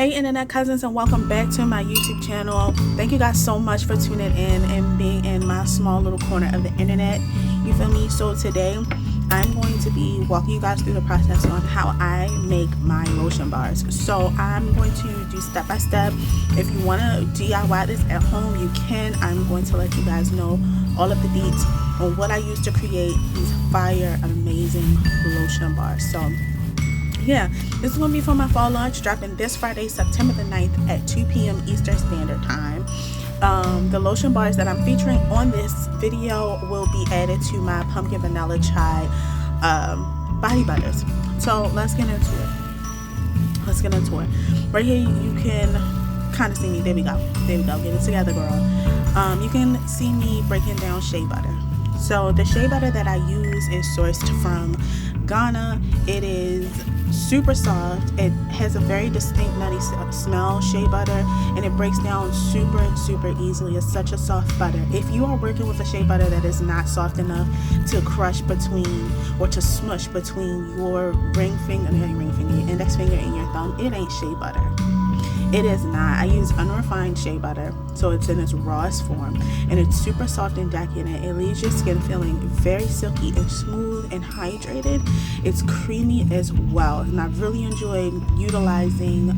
Hey internet cousins, and welcome back to my YouTube channel. Thank you guys so much for tuning in and being in my small little corner of the internet. You feel me? So today I'm going to be walking you guys through the process on how I make my lotion bars. So I'm going to do step by step. If you want to DIY this at home, you can. I'm going to let you guys know all of the deets on what I use to create these fire amazing lotion bars. So yeah, this is going to be for my fall launch, dropping this Friday, September the 9th at 2 p.m. Eastern Standard Time. The lotion bars that I'm featuring on this video will be added to my pumpkin vanilla chai body butters. So let's get into it. Right here you can kind of see me. There we go. Get it together, girl. You can see me breaking down shea butter. So the shea butter that I use is sourced from Ghana. It is super soft. It has a very distinct nutty smell, shea butter, and it breaks down super easily. It's such a soft butter. If you are working with a shea butter that is not soft enough to crush between or to smush between your your index finger and your thumb, it ain't shea butter. It is not. I use unrefined shea butter, so it's in its rawest form, and it's super soft and decadent. It leaves your skin feeling very silky and smooth and hydrated. It's creamy as well, and I really enjoy utilizing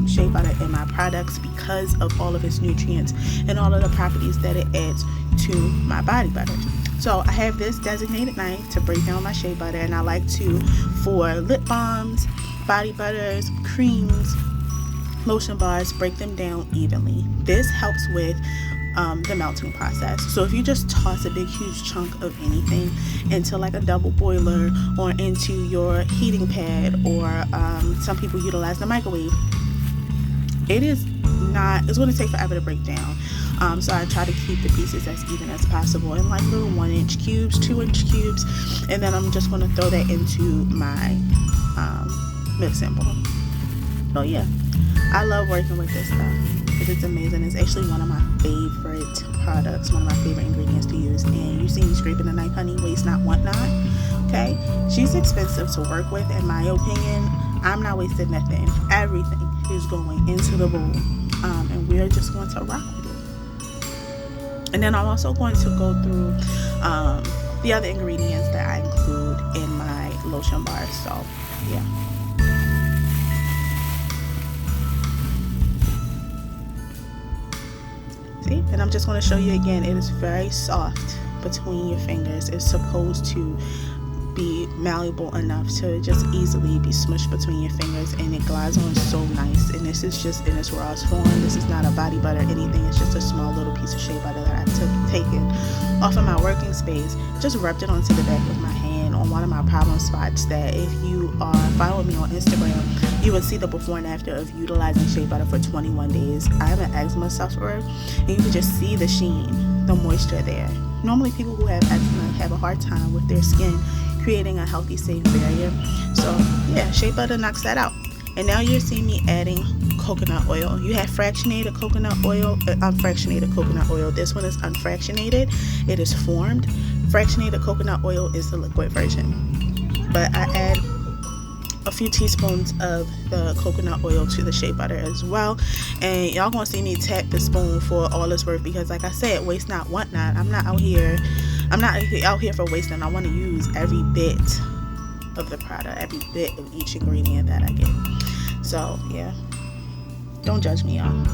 shea butter in my products because of all of its nutrients and all of the properties that it adds to my body butter. So I have this designated knife to break down my shea butter, and I like to for lip balms, body butters, creams, lotion bars, break them down evenly. This helps with the melting process. So if you just toss a big huge chunk of anything into like a double boiler or into your heating pad, or some people utilize the microwave, it's going to take forever to break down. So I try to keep the pieces as even as possible in like little 1-inch cubes, 2-inch cubes, and then I'm just going to throw that into my mixing bowl. So yeah, I love working with this stuff because it's amazing. It's actually one of my favorite products, one of my favorite ingredients to use. And you see me scraping the knife, honey, waste not, want not. Okay, she's expensive to work with, in my opinion. I'm not wasting nothing. Everything is going into the bowl, and we're just going to rock with it. And then I'm also going to go through the other ingredients that I include in my lotion bars. So yeah. And I'm just going to show you again, it is very soft between your fingers. It's supposed to be malleable enough to just easily be smushed between your fingers, and it glides on so nice. And this is just in its rawest form. This is not a body butter or anything. It's just a small little piece of shea butter that I taken off of my working space, just rubbed it onto the back of my hand on one of my problem spots that if you are following me on Instagram, you will see the before and after of utilizing shea butter for 21 days. I am an eczema sufferer, and you can just see the sheen, the moisture there. Normally people who have eczema have a hard time with their skin creating a healthy, safe barrier. So yeah, shea butter knocks that out. And now you're seeing me adding coconut oil. You have fractionated coconut oil, unfractionated coconut oil. This one is unfractionated. It is formed. Fractionated coconut oil is the liquid version. But I add a few teaspoons of the coconut oil to the shea butter as well, and y'all gonna see me tap the spoon for all it's worth, because like I said, waste not, want not. I'm not out here for wasting. I want to use every bit of the product, every bit of each ingredient that I get. So yeah, don't judge me, y'all.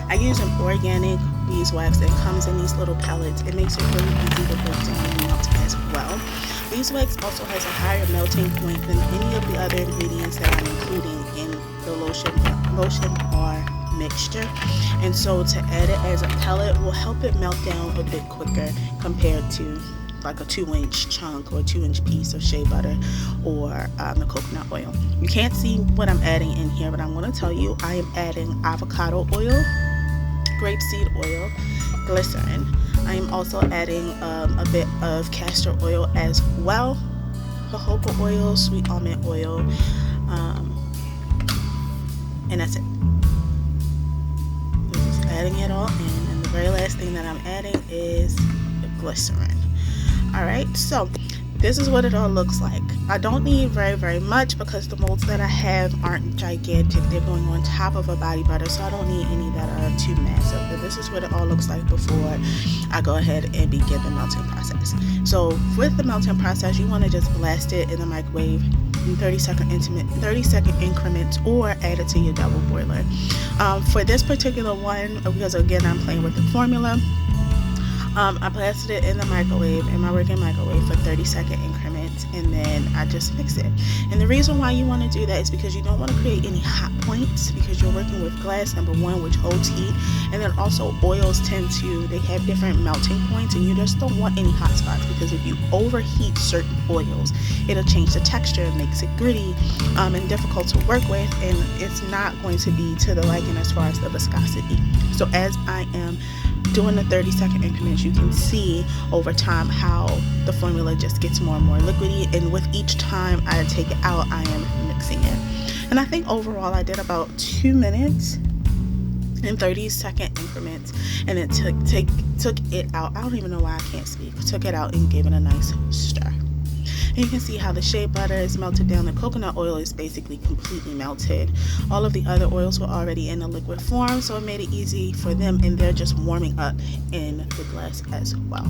I use an organic beeswax that comes in these little pellets. It makes it really easy to break down and melt as well. Beeswax also has a higher melting point than any of the other ingredients that I'm including in the lotion bar mixture, and so to add it as a pellet will help it melt down a bit quicker compared to like a 2-inch chunk or a 2-inch piece of shea butter or the coconut oil. You can't see what I'm adding in here, but I'm going to tell you I am adding avocado oil grapeseed oil, glycerin. I am also adding a bit of castor oil as well, jojoba oil, sweet almond oil, and that's it. I'm just adding it all in, and the very last thing that I'm adding is the glycerin. Alright, so this is what it all looks like. I don't need very much because the molds that I have aren't gigantic. They're going on top of a body butter, so I don't need any that are too massive. But this is what it all looks like before I go ahead and begin the melting process. So with the melting process, you want to just blast it in the microwave in 30-second increments, or add it to your double boiler. For this particular one, because again I'm playing with the formula, I blasted it in the microwave, in my working microwave, for 30-second increments, and then I just mix it. And the reason why you want to do that is because you don't want to create any hot points, because you're working with glass, number one, which holds heat, and then also oils they have different melting points, and you just don't want any hot spots, because if you overheat certain oils, it'll change the texture, it makes it gritty and difficult to work with, and it's not going to be to the liking as far as the viscosity. So as I am doing the 30-second increments, you can see over time how the formula just gets more and more liquidy, and with each time I take it out, I am mixing it. And I think overall I did about 2 minutes in 30-second increments, and it took it out. I don't even know why I can't speak. Took it out and gave it a nice stir. And you can see how the shea butter is melted down. The coconut oil is basically completely melted. All of the other oils were already in a liquid form, so it made it easy for them, and they're just warming up in the glass as well.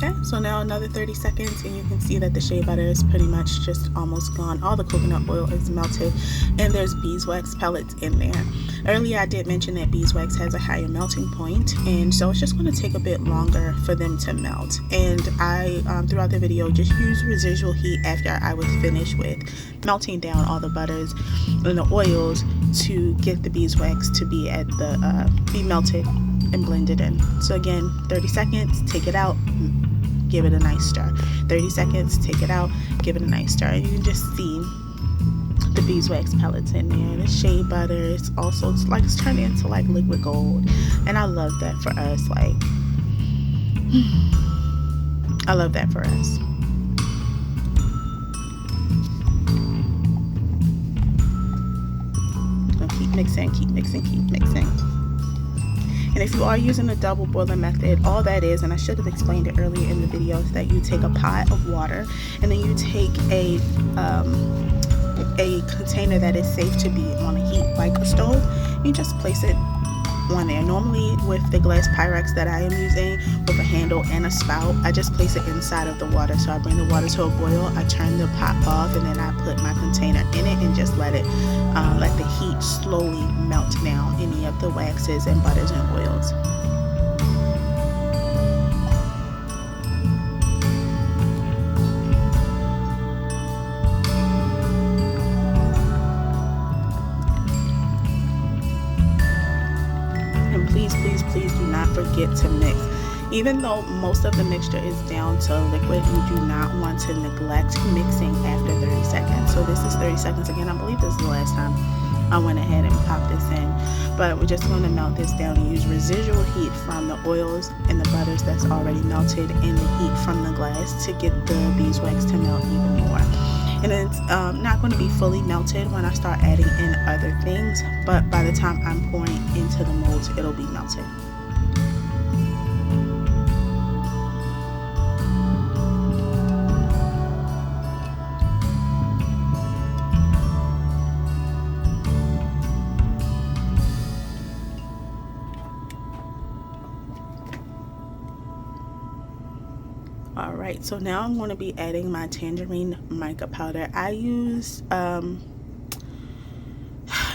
Okay, so now another 30 seconds, and you can see that the shea butter is pretty much just almost gone. All the coconut oil is melted, and there's beeswax pellets in there. Earlier I did mention that beeswax has a higher melting point, and so it's just going to take a bit longer for them to melt. And I, throughout the video, just used residual heat after I was finished with melting down all the butters and the oils to get the beeswax to be at the be melted and blended in. So again, 30 seconds, take it out, give it a nice stir. 30 seconds, take it out, give it a nice stir. And you can just see the beeswax pellets in there. The shea butter is also, it's turning into like liquid gold, and I love that for us. Like, I love that for us. Keep mixing, keep mixing, keep mixing. And if you are using the double boiler method, all that is, and I should have explained it earlier in the video, is that you take a pot of water, and then you take a container that is safe to be on a heat, like a stove. You just place it on there. Normally with the glass Pyrex that I am using with a handle and a spout, I just place it inside of the water. So I bring the water to a boil, I turn the pot off, and then I put my container in it and just let the heat slowly melt down any of the waxes and butters and oils. And please do not forget to mix. Even though most of the mixture is down to liquid, you do not want to neglect mixing after 30 seconds. So this is 30 seconds again. I believe this is the last time I went ahead and popped this in. But we're just going to melt this down and use residual heat from the oils and the butters that's already melted, and the heat from the glass to get the beeswax to melt even more. And it's not going to be fully melted when I start adding in other things, but by the time I'm pouring into the molds, it'll be melted. Alright, so now I'm going to be adding my tangerine mica powder. I use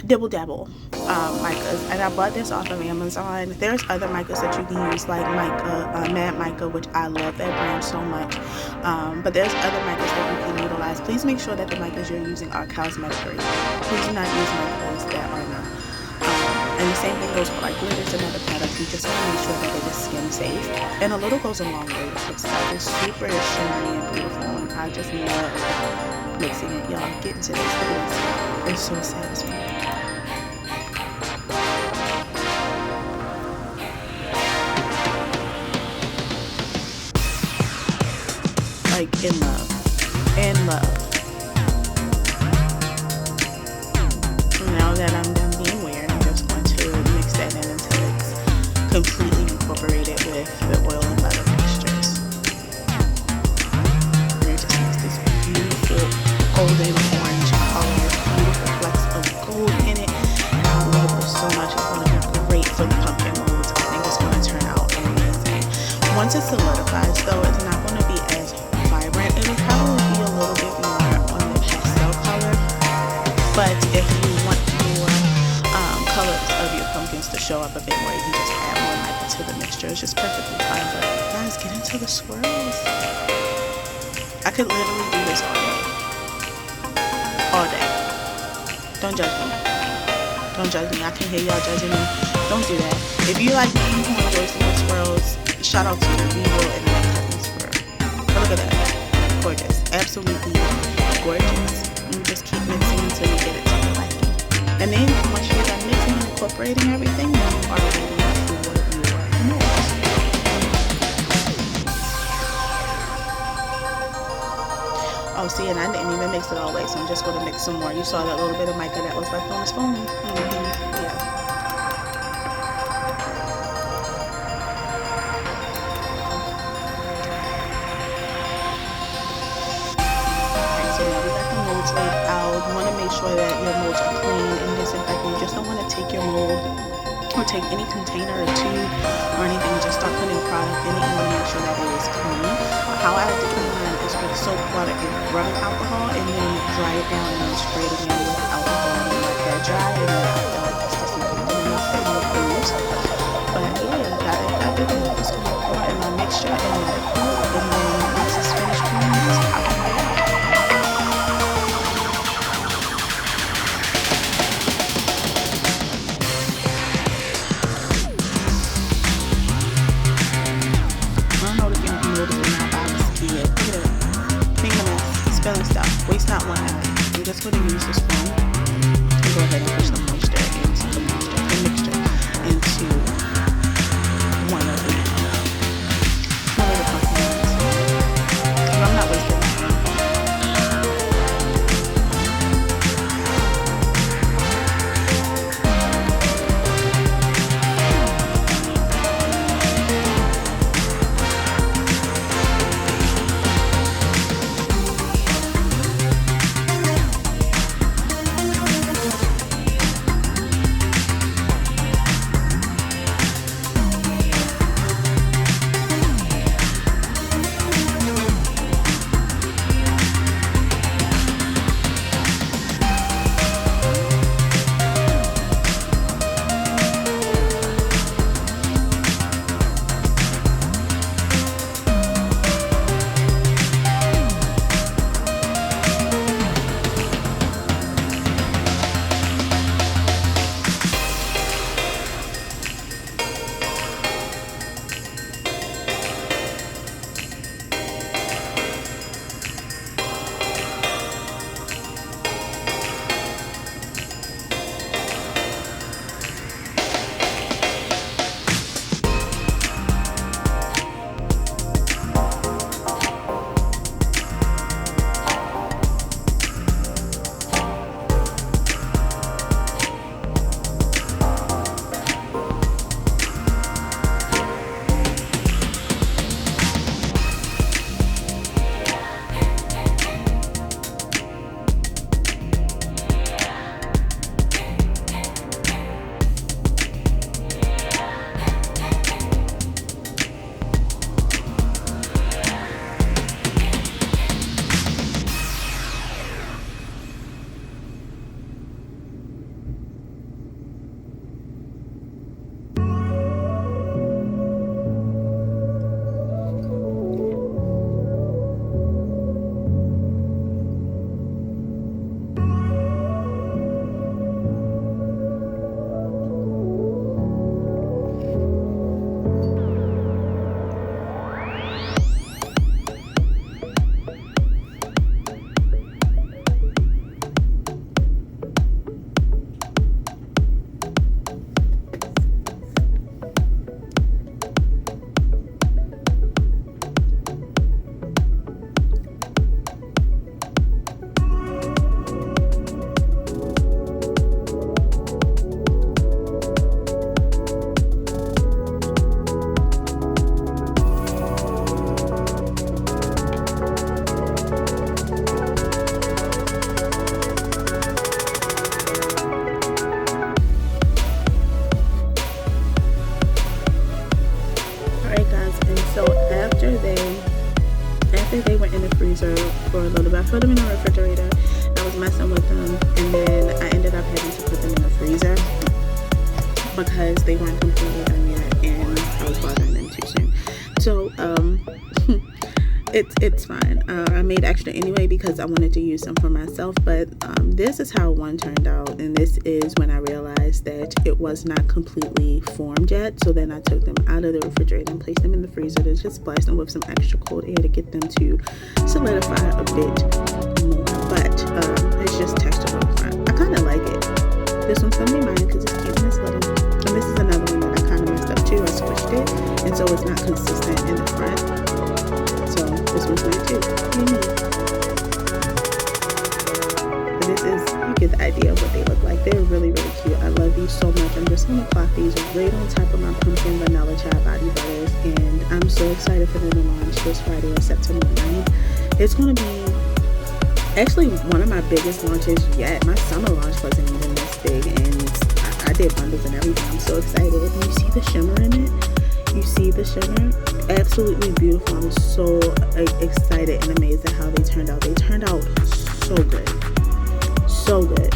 Dibble Dabble micas, and I bought this off of Amazon. There's other micas that you can use, like Mad Mica, which I love that brand so much. But there's other micas that you can utilize. Please make sure that the micas you're using are cosmetic grade. Please do not use micas that are not. And the same thing goes for like glitters and other products. You just want to make sure that it is skin safe. And a little goes a long way with this stuff. It's super shimmery and beautiful, and I just love mixing it. Y'all get into this videos. It's so satisfying. Like in love. In love. Now that I'm done being weird, I'm just going to mix that in until it's completely incorporated with the oil and butter mixtures. And it just makes this beautiful golden orange color, beautiful flecks of gold in it. I love this so much. It's going to be great for the pumpkin molds. I think it's going to turn out amazing. Once it solidifies though, it's not going to be as vibrant. It'll probably be a little bit more on the pastel color. But if you want your colors of your pumpkins to show up a bit more, you can just add more light to the mixture. It's just perfectly fine. But guys, get into the swirls. I could literally do this all day. All day. Don't judge me. Don't judge me. I can hear y'all judging me. Don't do that. If you like me, you can enjoy some more swirls. Shout out to you. We will and like cutting swirl. But look at that. Gorgeous. Absolutely gorgeous. You just keep mixing until you get it to your liking. And then once you're done mixing and incorporating everything, then you are ready for your molds. Oh, see, and I didn't even mix it all the way, so I'm just going to mix some more. You saw that little bit of mica that was left on the spoon? Yeah. Laid out. You want to make sure that your molds are clean and disinfected. You just don't want to take your mold or take any container or tube or anything and just start putting product in it. You want to make sure that it is clean. How I like to clean mine is with soap, water, and rubbing alcohol, and then dry it down and then spray it again with alcohol and then let that dry, and then I feel like that's just enough and you'll clean. But yeah, that video is going to pour in my mixture and let it cool, and then once it's finished cooling, just pop it right out. Spilling stuff. Waste not, one minute. I'm just going to use this spoon and go ahead and push the mixture into one of the pumpkins. But I'm not wasting they weren't completely done yet, and I was bothering them too soon. So it's fine. I made extra anyway because I wanted to use them for myself, but this is how one turned out, and this is when I realized that it was not completely formed yet. So then I took them out of the refrigerator and placed them in the freezer to just splash them with some extra cold air to get them to solidify a bit more. But it's just textured up front. I kind of like it. This one's gonna be mine because it's cute and it's little. And this is another one that I kind of messed up too. I squished it, and so it's not consistent in the front. So this one's mine too. But this is, you get the idea of what they look like. They're really, really cute. I love these so much. I'm just gonna plop these right on top of my pumpkin vanilla chai body butters, and I'm so excited for them to launch this Friday or September 9th. It's gonna be actually one of my biggest launches yet. My summer launch wasn't even this big, and I did bundles and everything. I'm so excited. And you see the shimmer in it? You see the shimmer? Absolutely beautiful. I'm so excited and amazed at how they turned out. They turned out so good. So good.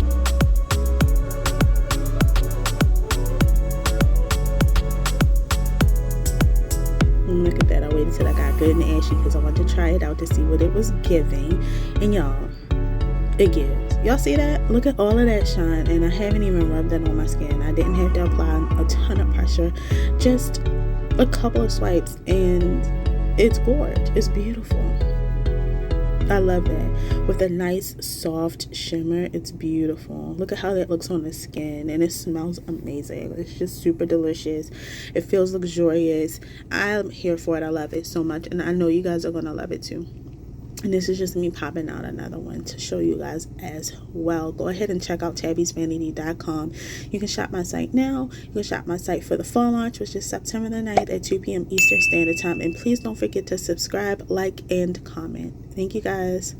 And look at that. I waited till I got good and ashy because I wanted to try it out to see what it was giving. And y'all, it gives. Y'all see that? Look at all of that shine, and I haven't even rubbed that on my skin. I didn't have to apply a ton of pressure, just a couple of swipes, and it's gorgeous. It's beautiful. I love that. With a nice soft shimmer, it's beautiful. Look at how that looks on the skin, and it smells amazing. It's just super delicious. It feels luxurious. I'm here for it. I love it so much, and I know you guys are gonna love it too. And this is just me popping out another one to show you guys as well. Go ahead and check out tabbysvanity.com. You can shop my site now. You can shop my site for the fall launch, which is September the 9th at 2 p.m. Eastern Standard Time. And please don't forget to subscribe, like, and comment. Thank you guys.